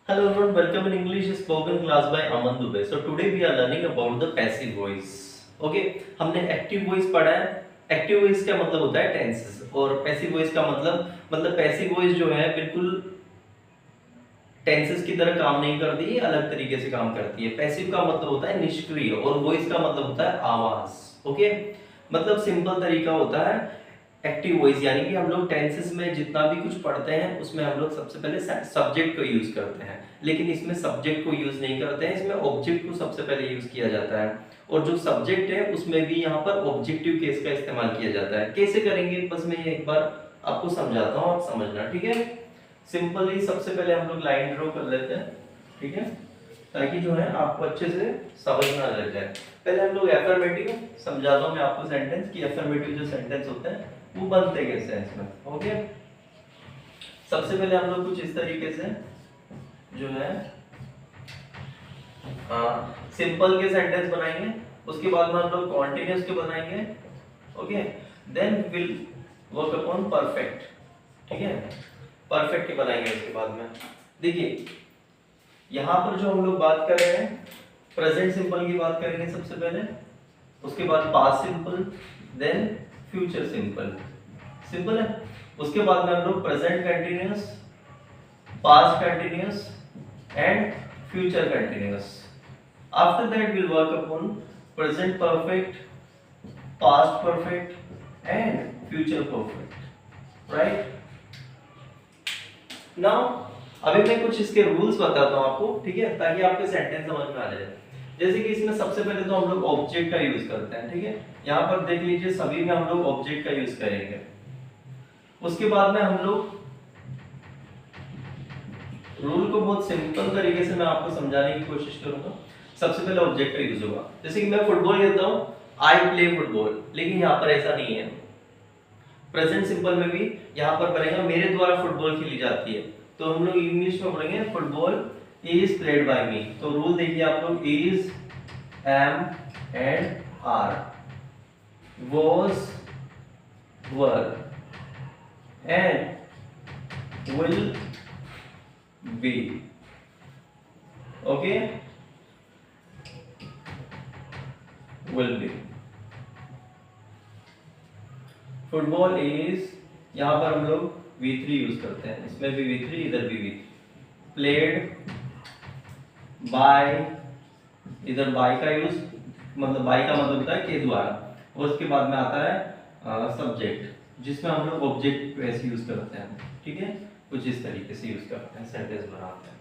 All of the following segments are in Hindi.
Hello everyone, welcome in English spoken class by Aman Dubey. So today we are learning about the passive voice. Okay, हमने एक्टिव वॉइस पढ़ा है. एक्टिव वॉइस का मतलब होता है टेंसेस और पैसिव वॉइस का मतलब पैसिव वॉइस जो है बिल्कुल टेंसेस की तरह काम नहीं करती, ये अलग तरीके से काम करती है. पैसिव का मतलब होता है निष्क्रिय और वॉइस का मतलब होता है आवाज. ओके, मतलब सिंपल तरीका होता है एक्टिव वॉइस, यानी कि हम लोग टेंसेस में जितना भी कुछ पढ़ते हैं उसमें हम लोग सबसे पहले सब्जेक्ट को यूज करते हैं, लेकिन इसमें सब्जेक्ट को यूज नहीं करते हैं, इसमें ऑब्जेक्ट को सबसे पहले यूज किया जाता है. और जो सब्जेक्ट है उसमें भी यहाँ पर ऑब्जेक्टिव केस का इस्तेमाल किया जाता है. कैसे करेंगे बस मैं एक बार आपको समझाता हूँ, आप समझना. ठीक है, सिंपली सबसे पहले हम लोग लाइन ड्रॉ कर लेते हैं. ठीक है, ताकि जो है आपको अच्छे से समझ में आ जाए. पहले हम लोग एफर्मेटिव समझाता हूँ मैं आपको सेंटेंस की. एफर्मेटिव जो सेंटेंस होते हैं वो बनते कैसे हैं इसमें. ओके, सबसे पहले हम लोग कुछ इस तरीके से जो है सिंपल के सेंटेंस बनाएंगे, उसके बाद में हम लोग कॉन्टिन्यूअस के बनाएंगे. Okay, then will work upon perfect. ठीक है, परफेक्ट के बनाएंगे उसके बाद में. देखिए यहां पर जो हम लोग बात कर रहे हैं प्रेजेंट सिंपल की बात करेंगे सबसे पहले, उसके बाद past simple, then future simple. Simple है. उसके बाद में हम लोग present continuous, past continuous and future continuous. After that will work upon present perfect, past perfect and future perfect. Right now अभी मैं कुछ इसके रूल्स बताता हूं आपको. ठीक है, ताकि आपके सेंटेंस समझ में आ जाए. जैसे कि इसमें सबसे पहले तो हम लोग ऑब्जेक्ट का यूज करते हैं. ठीक है, यहाँ पर देख लीजिए सभी में हम लोग ऑब्जेक्ट का यूज करेंगे. उसके बाद में हम लोग रूल को बहुत सिंपल तरीके से मैं आपको समझाने की कोशिश करूंगा. सबसे पहले ऑब्जेक्ट का यूज होगा. जैसे कि मैं फुटबॉल खेलता हूं, आई प्ले फुटबॉल, लेकिन यहाँ पर ऐसा नहीं है. प्रेजेंट सिंपल में भी यहाँ पर बनेगा मेरे द्वारा फुटबॉल खेली जाती है, तो हम लोग इंग्लिश में बोलेंगे football is played by me. तो रूल देखिए आप लोग, is, am and are, was, were and will be. Okay, will be. Football is, यहाँ पर हम लोग V3 यूज करते हैं, इसमें भी V3, इधर भी V3. प्लेड बाय, इधर बाय का यूज मतलब बाय का मतलब होता है के द्वारा, और उसके बाद में आता है सब्जेक्ट, जिसमें हम लोग ऑब्जेक्ट वैसे यूज करते हैं. ठीक है, कुछ इस तरीके से यूज करते हैं, सेंटेंस बनाते हैं.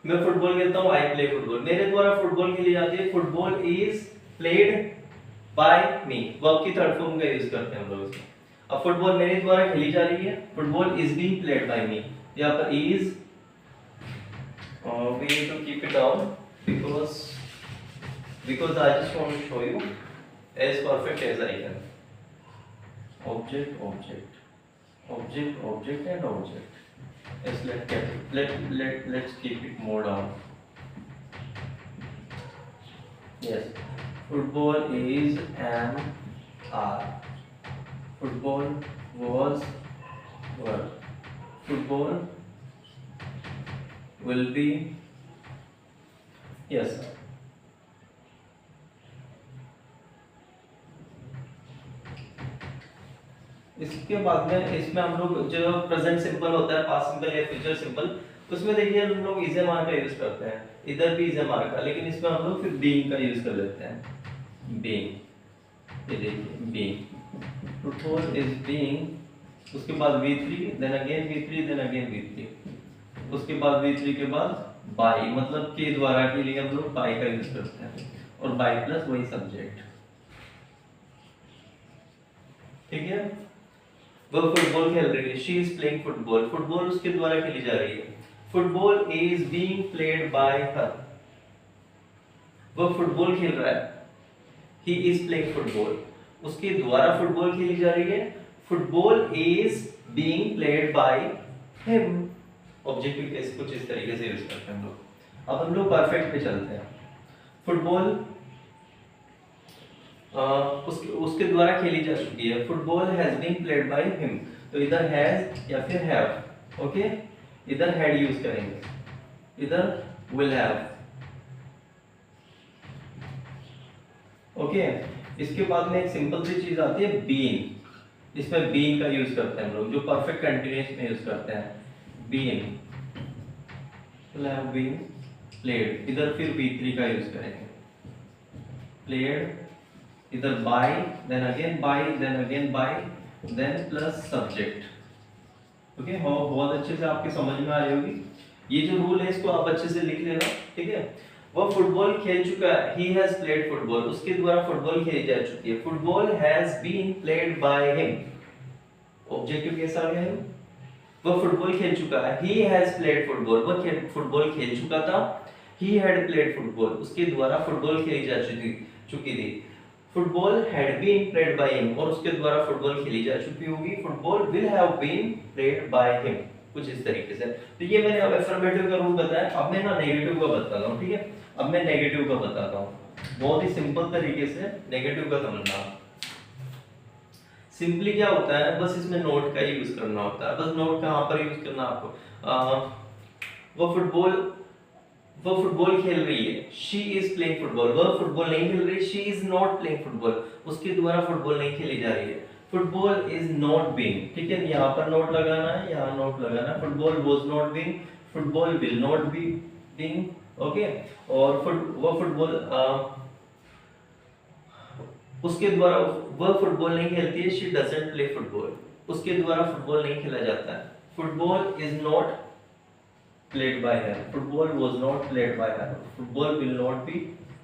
मैं फुटबॉल खेलता हूँ, आई प्ले फुटबॉल, मेरे द्वारा फुटबॉल खेली जाती है. Football is played by me, verb की थर्ड फॉर्म का यूज करते हैं हम लोग इसमें. अब फुटबॉल मेरे द्वारा खेली जा रही है, football is being played by me. यहाँ पर is, we need to keep it down because I just want to show you as perfect as I can. Object, object, object, object and object. Let's keep it more down. Yes, football is an R. Football was, were. Football will be, yes. इसके बाद में इसमें हम लोग जो प्रेजेंट सिंपल होता है, पास्ट सिंपल या फ्यूचर सिंपल, उसमें देखिए हम लोग इज एम आर का यूज करते हैं. इधर भी इज एम आर का, लेकिन इसमें हम लोग फिर बीइंग का यूज कर लेते हैं. बीइंग, ये देखिए बीइंग, फुटबॉल इज बीइंग, उसके बाद V3, then again V3, then again V3, उसके बाद V3 के बाद बाय, मतलब के द्वारा के लिए हम लोग बाय का यूज करते हैं, और बाय प्लस वही सब्जेक्ट. ठीक है, वो फुटबॉल खेल रही है, she is playing football, football उसके द्वारा खेली जा रही है. Football is being played bye हर, वो फुटबॉल खेल रहा है, ही इज प्लेइंग फुटबॉल, उसके द्वारा फुटबॉल खेली जा रही है. Football is being played by him. Objective case कुछ इस तरीके से यूज करते हैं हम लोग. अब हम लोग परफेक्ट पे चलते हैं. फुटबॉल उसके द्वारा खेली जा चुकी है. Football has been played by him, तो इधर हैज या फिर हैव. ओके, इधर हैड यूज करेंगे. इधर will have। ओके, इसके बाद में एक सिंपल सी चीज आती है बीन। इसमें बीन का यूज करते हैं हम लोग, जो परफेक्ट कंटिन्यूअस में यूज करते हैं been, will have been played। इधर फिर B3 का यूज करेंगे, played, इधर by, then again by, then again by, then plus subject। Okay, बहुत अच्छे से आपके समझ में आ रही होगी। ये जो रूल है इसको आप अच्छे से लिख लेना, ठीक है। वह फुटबॉल खेल चुका है, he has played football, उसके द्वारा फुटबॉल खेली जा चुकी है। Football has been played by him। Objective कैसा आ गया है? वह फुटबॉल खेल चुका है, he has played football, वह फुटबॉल खेल चुका था। he had played football, उसके द्वारा फुटबॉल खेली जा चुकी थी। Football had been played by him, और उसके द्वारा फुटबॉल खेली जा चुकी होगी। Football will have been played by him, कुछ इस तरीके से। तो ये मैंने अब अफर्मेटिव का रूल बताया, अब मैं ना नेगेटिव का बताता हूँ, ठीक है। अब मैं नेगेटिव का बताता हूँ, बहुत ही सिंपल तरीके से नेगेटिव का समझना। सिंपली क्या होता है, बस इसमें नोट का यूज करना होता है। बस नोट कहाँ पर यूज करना आपको, वो फुटबॉल खेल रही है, शी इज प्लेइंग फुटबॉल। वह फुटबॉल नहीं खेल रही, she is not playing football, उसके द्वारा फुटबॉल नहीं खेली जा रही है। फुटबॉल इज नॉट बीइंग, ठीक है, यहाँ पर नोट लगाना है, यहाँ नोट लगाना है। Football was not being, football will not be being, okay. और वह फुटबॉल उसके द्वारा, वह फुटबॉल नहीं खेलती है, शी डजंट प्ले फुटबॉल, उसके द्वारा फुटबॉल नहीं खेला जाता है। Football is not played by her, football was not played by her, football will not be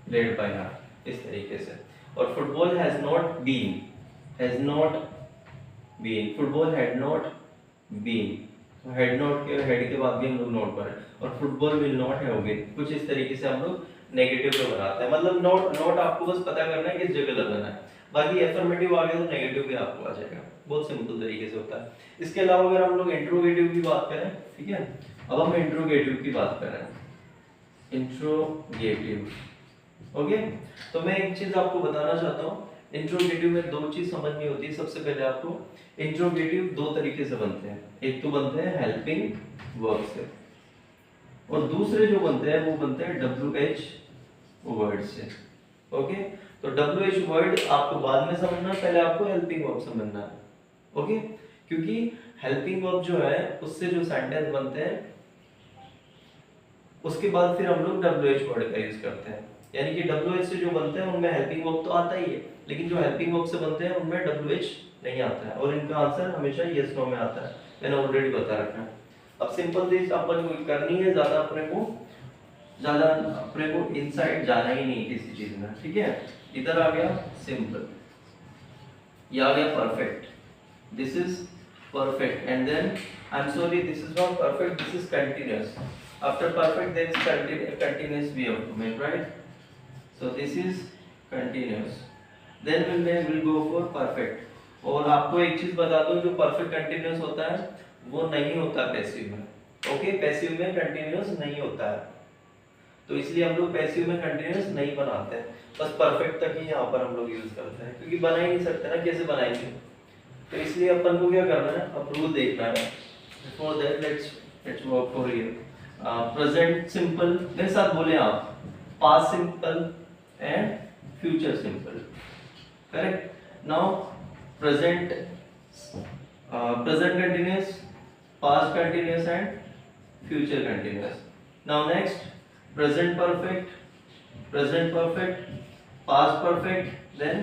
played by her, इस तरीके से। और football has not been, football had not been, had not के head के बाद भी हम लोग नोट करें, और football will not have been, कुछ इस तरीके से हम लोग नेगेटिव को बनाते हैं। मतलब नोट आपको बस पता करना है किस जगह लगाना है, बाकी अफर्मेटिव आ गया तो नेगेटिव भी आपको आ जाएगा। बहुत सिंपल तरीके से होता है। इसके अलावा अगर हम लोग इंट्रोगेटिव की बात करें, ठीक है, अब हम इंट्रोगेटिव की बात कर रहे हैं। Interrogative, okay. तो मैं एक चीज आपको बताना चाहता हूँ, इंट्रोगेटिव में दो चीज समझनी होती है। सबसे पहले आपको इंट्रोगेटिव दो तरीके से बनते हैं, एक तो बनते हैं हेल्पिंग वर्ब से, और दूसरे जो बनते हैं वो बनते हैं WH वर्ड से, ओके। तो WH वर्ड आपको बाद में समझना, पहले आपको हेल्पिंग वर्ब समझना है, ओके। क्योंकि हेल्पिंग वर्ब जो है उससे जो सेंटेंस बनते हैं उसके बाद फिर हम लोग WH वर्ड का यूज करते हैं। यानी कि WH से जो बनते हैं उनमें हेल्पिंग वर्ब तो आता ही है, लेकिन जो हेल्पिंग वर्ब से बनते हैं उनमें WH नहीं आता है, और इनका आंसर हमेशा यस नो में आता है, मैंने ऑलरेडी बता रखा है। अब सिंपल चीज अपन को करनी है, ज्यादा अपने को इनसाइड जाना ही नहीं किसी चीज में, ठीक है। इधर आ गया सिंपल, ये आ गया perfect, this is perfect, and then I'm sorry, this is not perfect, this is continuous. After perfect there is continuous we have to make, right? So this is continuous, then we'll go for perfect। और आपको एक चीज बता दूं, जो perfect continuous होता है वो नहीं होता पैसिव में, ओके। पैसिव में continuous नहीं होता है, तो इसलिए हम लोग पैसिव में continuous नहीं बनाते हैं, बस perfect तक ही यहाँ पर हम लोग यूज करते हैं, क्योंकि बना ही नहीं सकते ना, कैसे बनाएंगे। तो इसलिए अपन को क्या करना है, अब रूल देखना है। Before that let's work for here. Present simple, मेरे साथ बोले आप, past simple and future simple, correct. Now present continuous, past continuous and future continuous. Now next present perfect, past perfect, then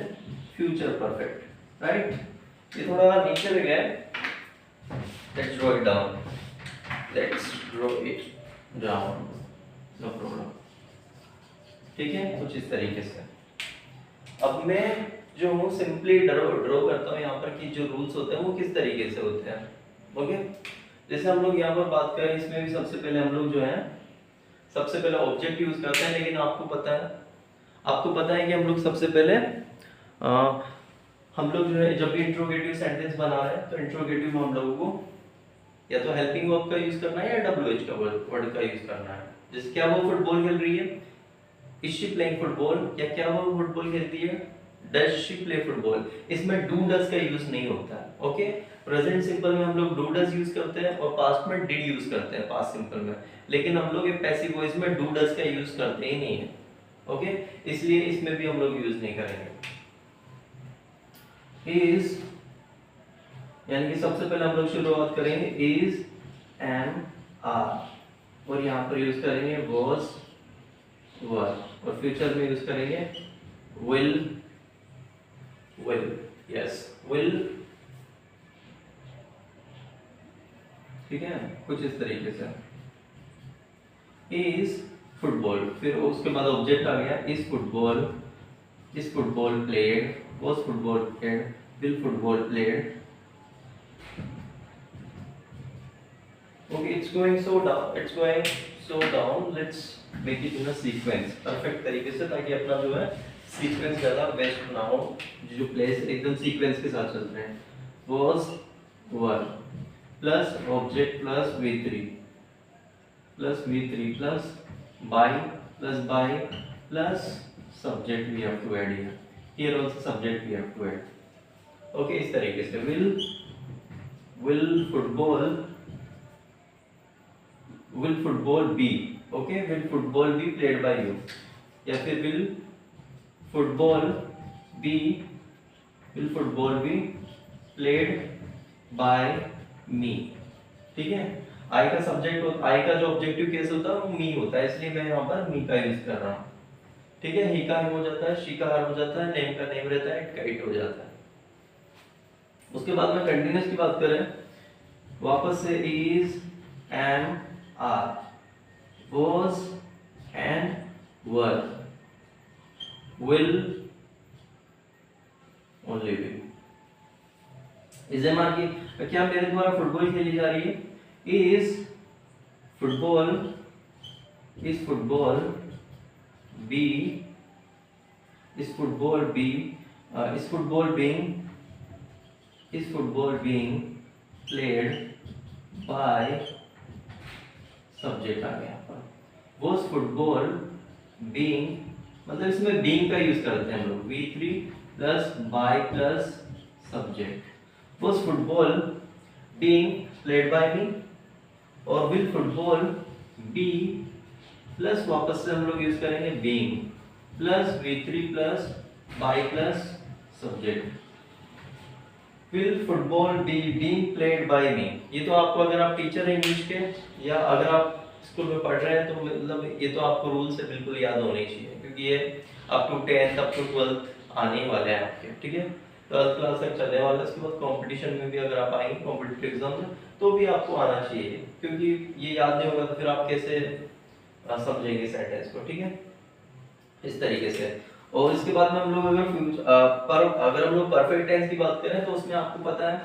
future perfect, right. ये थोड़ा नीचे लग गया है, let's draw it down, no problem, ठीक है, कुछ इस तरीके से। अब मैं जो हूँ सिंपली ड्रॉ करता हूँ यहाँ पर कि जो रूल्स होते हैं वो किस तरीके से होते हैं, ओके। जैसे हम लोग यहाँ पर बात करें, इसमें भी सबसे पहले हम लोग जो है सबसे पहले ऑब्जेक्ट यूज करते हैं, लेकिन आपको पता है कि हम लोग सबसे पहले हम लोग जो है जब भी इंट्रोगेटिव सेंटेंस बना रहे हैं तो इंट्रोगेटिव में हम लोगों को या तो हेल्पिंग वर्ब का यूज करना है या WH का वर्ड का यूज करना है। जैसे क्या वो फुटबॉल खेल रही है, इज शी प्लेइंग फुटबॉल, या क्या वो फुटबॉल खेलती है, डज शी प्ले फुटबॉल, इसमें डू डज का यूज नहीं होता है। ओके, प्रेजेंट सिंपल में हम लोग डू डज यूज करते हैं और पास्ट में डिड यूज करते हैं पास्ट सिंपल में, लेकिन हम लोग ये पैसिव वॉइस में डू डज का यूज करते ही नहीं है। ओके, इसलिए इसमें भी हम लोग यूज नहीं करेंगे। इज यानी कि सबसे पहले हम लोग शुरुआत करेंगे इज एम आर, और यहाँ पर यूज करेंगे was were, और फ्यूचर में यूज करेंगे will yes will, ठीक है, कुछ इस तरीके से। इज फुटबॉल, फिर उसके बाद ऑब्जेक्ट आ गया is football played, was football played, will football played. Okay, it's going so down. Let's make it in a sequence, perfect तरीके से, ताकि अपना जो है सीक्वेंस ज़्यादा वेस्ट ना हो, जो प्लेस एकदम सीक्वेंस के साथ चलते हैं। Was were plus object plus V3 plus by plus subject we have to add here. Here also subject we have to add. Okay, इस तरीके से will football be, okay, will football be played by you, या फिर will football be played by me, ठीक है। आई का सब्जेक्ट, आई का जो ऑब्जेक्टिव केस होता है वो मी होता है, इसलिए मैं यहाँ पर मी का यूज कर रहा हूँ, ठीक है। ही का हिम हो जाता है, शी का हर हो जाता है, नेम का नेम रहता है, इट का इट हो जाता है। उसके बाद में कंटिन्यूस की बात करें, वापस से is am are, was and were, will only will। इस एमआर की क्या मेरे द्वारा फुटबॉल खेली जा रही है, is football being played by, सब्जेक्ट आ गया यहाँ पर, was फुटबॉल being, मतलब इसमें being का यूज करते हैं हम लोग, V3 plus by plus subject, was football being played by me, और will फुटबॉल be प्लस वापस से हम लोग यूज करेंगे being plus V3 plus by plus subject, will football be being played by me। ये तो आपको, अगर आप टीचर हैं इंग्लिश के या अगर आप स्कूल में पढ़ रहे हैं तो मतलब ये तो आपको रूल से बिल्कुल याद होने चाहिए, क्योंकि ये up to 10th up to 12th आने वाले हैं आपके, ठीक है। 12th क्लास तक चलने वाला है, उसके बाद कंपटीशन में भी अगर आप आएंगे कॉम्पिटिटिव एग्जाम में तो भी आपको आना चाहिए, क्योंकि ये याद नहीं होगा तो फिर आप कैसे समझेंगे सेंटेंस को, ठीक है, इस तरीके से। और इसके बाद में हम लोग अगर हम लोग परफेक्ट टेंस की बात करें तो उसमें आपको पता है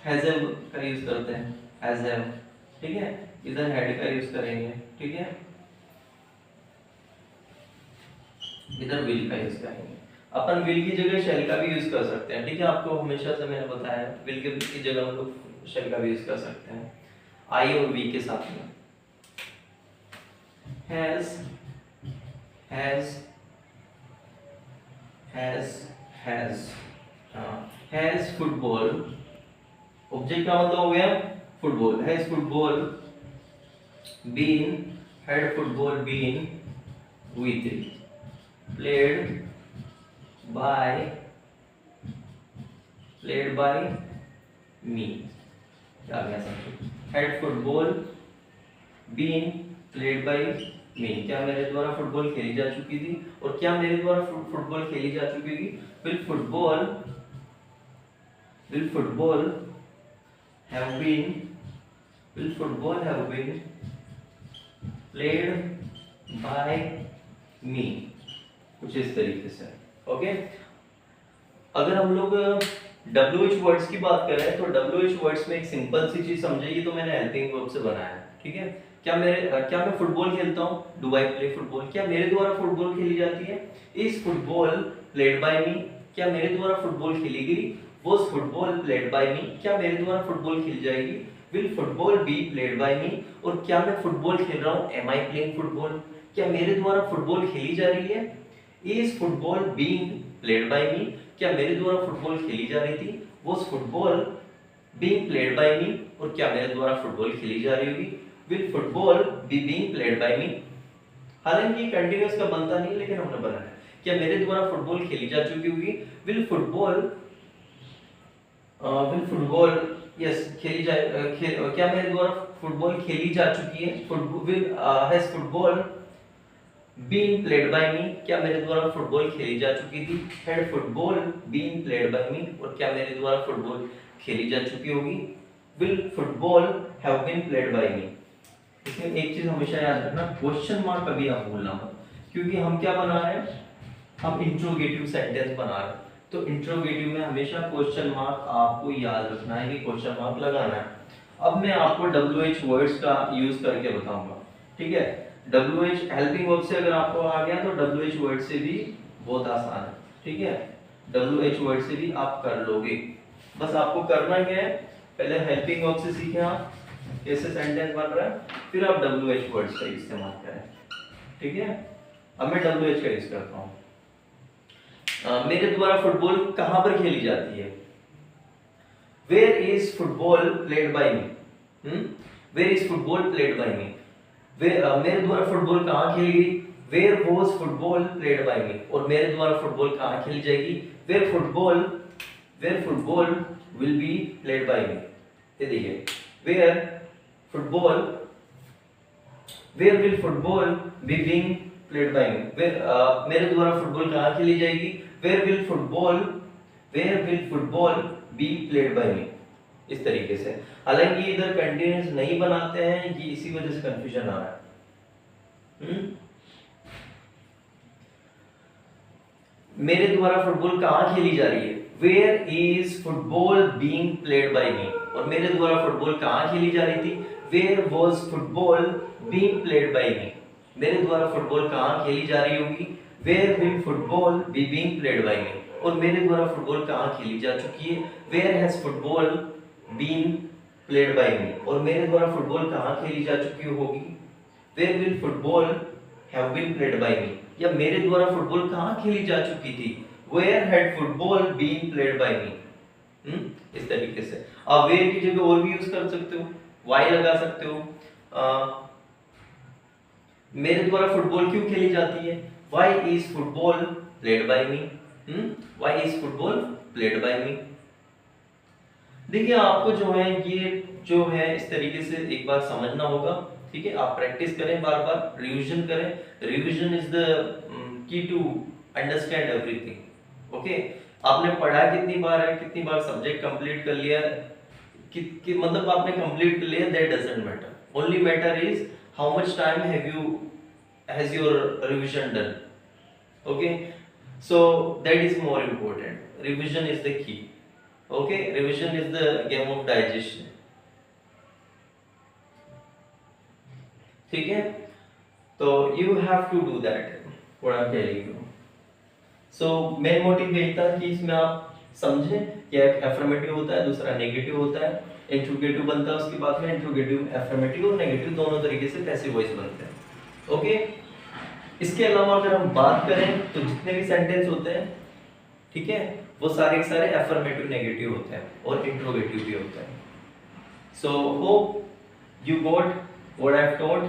हैज हैव का यूज करते हैं, हैज हैव, ठीक है, इधर हैड का यूज करेंगे, ठीक है, इधर विल का यूज करेंगे। अपन विल की जगह शैल का भी यूज कर सकते हैं, ठीक है, आपको हमेशा से मैंने बताया विल की जगह हम लोग शैल का भी यूज कर सकते हैं आई और वी के साथ में। हैज फुटबॉल, ऑब्जेक्ट का मतलब हो गया football, has football been, had football been with, played by me, क्या गया सब, had football been played by me, क्या मेरे द्वारा फुटबॉल खेली जा चुकी थी, और क्या मेरे द्वारा फुटबॉल खेली जा चुकी थी, will football have been played by me, कुछ इस तरीके से, ओके। अगर हम लोग WH वर्ड्स की बात करें तो WH वर्ड्स में एक सिंपल सी चीज समझिए, तो मैंने हेल्पिंग वर्ब से बनाया है, ठीक है। क्या मैं फुटबॉल खेलता हूँ, डू आई प्ले फुटबॉल, क्या मेरे द्वारा फुटबॉल खेली जाती है, is football played by me, क्या मेरे द्वारा फुटबॉल खेली गई, was football played by me, क्या मेरे द्वारा फुटबॉल खेली जाएगी, will football be played by me, और क्या मैं फुटबॉल खेल रहा हूँ, एम आई प्लेइंग फुटबॉल, क्या मेरे द्वारा फुटबॉल खेली जा रही है, is football being played by me, क्या मेरे द्वारा फुटबॉल खेली जा रही थी, was football being played by me, और क्या मेरे द्वारा फुटबॉल खेली जा रही होगी, will football be being played by me. हालांकि कंटीन्यूअस का बनता नहीं लेकिन हमने बनाया है, क्या मेरे द्वारा फुटबॉल खेली जा चुकी होगी, विल फुटबॉल यस खेली जाए, क्या मेरे द्वारा फुटबॉल खेली जा चुकी है, has football been played by me, क्या मेरे द्वारा फुटबॉल खेली जा चुकी थी, had football been played by me, और क्या मेरे द्वारा फुटबॉल खेली जा चुकी होगी, will football have been played by me. इसमें एक चीज हमेशा याद रखना, क्वेश्चन मार्क कभी आप भूलना मत, क्योंकि हम क्या बना रहे हैं, हम इंट्रोगेटिव सेंटेंस बना रहे हैं, तो इंट्रोगेटिव में हमेशा क्वेश्चन मार्क आपको याद रखना है कि क्वेश्चन मार्क लगाना है। अब मैं आपको WH वर्ड्स का यूज करके बताऊंगा, ठीक है। WH हेल्पिंग वर्ब से अगर आपको आ गया तो WH वर्ड से भी बहुत आसान है, ठीक है। WH वर्ड से भी आप कर लोगे, बस आपको करना क्या है, पहले हेल्पिंग वर्ब से सीखें आप कैसे सेंटेंस बन रहा है, फिर आप WH वर्ड्स का इस्तेमाल करें, ठीक है। अब मैं WH का यूज करता हूँ। मेरे द्वारा फुटबॉल कहां पर खेली जाती है, where is football played by me, where is football played by me, मेरे द्वारा फुटबॉल कहां खेली गई, where was football played by me, और मेरे द्वारा फुटबॉल कहां खेली जाएगी, where football will be played by me. ये देखिए, where will football be being played by me, मेरे द्वारा फुटबॉल कहां खेली जाएगी, where will football be played by me, इस तरीके से। हालांकि इधर कंटीन्यूअस नहीं बनाते हैं, ये इसी वजह से कंफ्यूजन आ रहा है। मेरे द्वारा फुटबॉल कहां खेली जा रही है, where is football being played by me, और मेरे द्वारा फुटबॉल कहां खेली जा रही थी, where was football being played by me, मेरे द्वारा फुटबॉल कहां खेली जा रही होगी, where will football be being played by me, और मेरे द्वारा फुटबॉल कहां खेली जा चुकी है, where has football been played by me, और मेरे द्वारा फुटबॉल कहां खेली जा चुकी होगी, where will football have been played by me, या मेरे द्वारा फुटबॉल कहां खेली जा चुकी थी, where had football been played by me। इस तरीके से आप where की जगह और भी यूज कर सकते हो, why लगा सकते हो, मेरे द्वारा फुटबॉल क्यों खेली जाती है, why is football played by me, why is football played by me। देखिए आपको जो है ये जो है इस तरीके से एक बार समझना होगा, ठीक है। आप प्रैक्टिस करें, बार बार रिवीजन करें, revision is the key to understand everything, okay. आपने पढ़ा कितनी बार है, कितनी बार सब्जेक्ट कंप्लीट कर लिया है, मतलब आपने कंप्लीट कर लिया, that doesn't matter, only matter is how much time has your revision done, okay, so that is more important, revision is the key, okay, revision is the game of digestion, ठीक है। तो you have to do that what I'm telling you, so main motive यही था कि इसमें आप समझें कि एक एफर्मेटिव होता है, दूसरा नेगेटिव होता है, इंट्रोगेटिव बनता है, उसके बाद में इंट्रोगेटिव एफर्मेटिव और नेगेटिव दोनों तरीके से पैसिव वॉइस बनते हैं, ओके। इसके अलावा अगर हम बात करें तो जितने भी सेंटेंस होते हैं, ठीक है, वो सारे के सारे एफर्मेटिव नेगेटिव होते हैं और इंट्रोगेटिव भी होते हैं। So hope you got what I have told.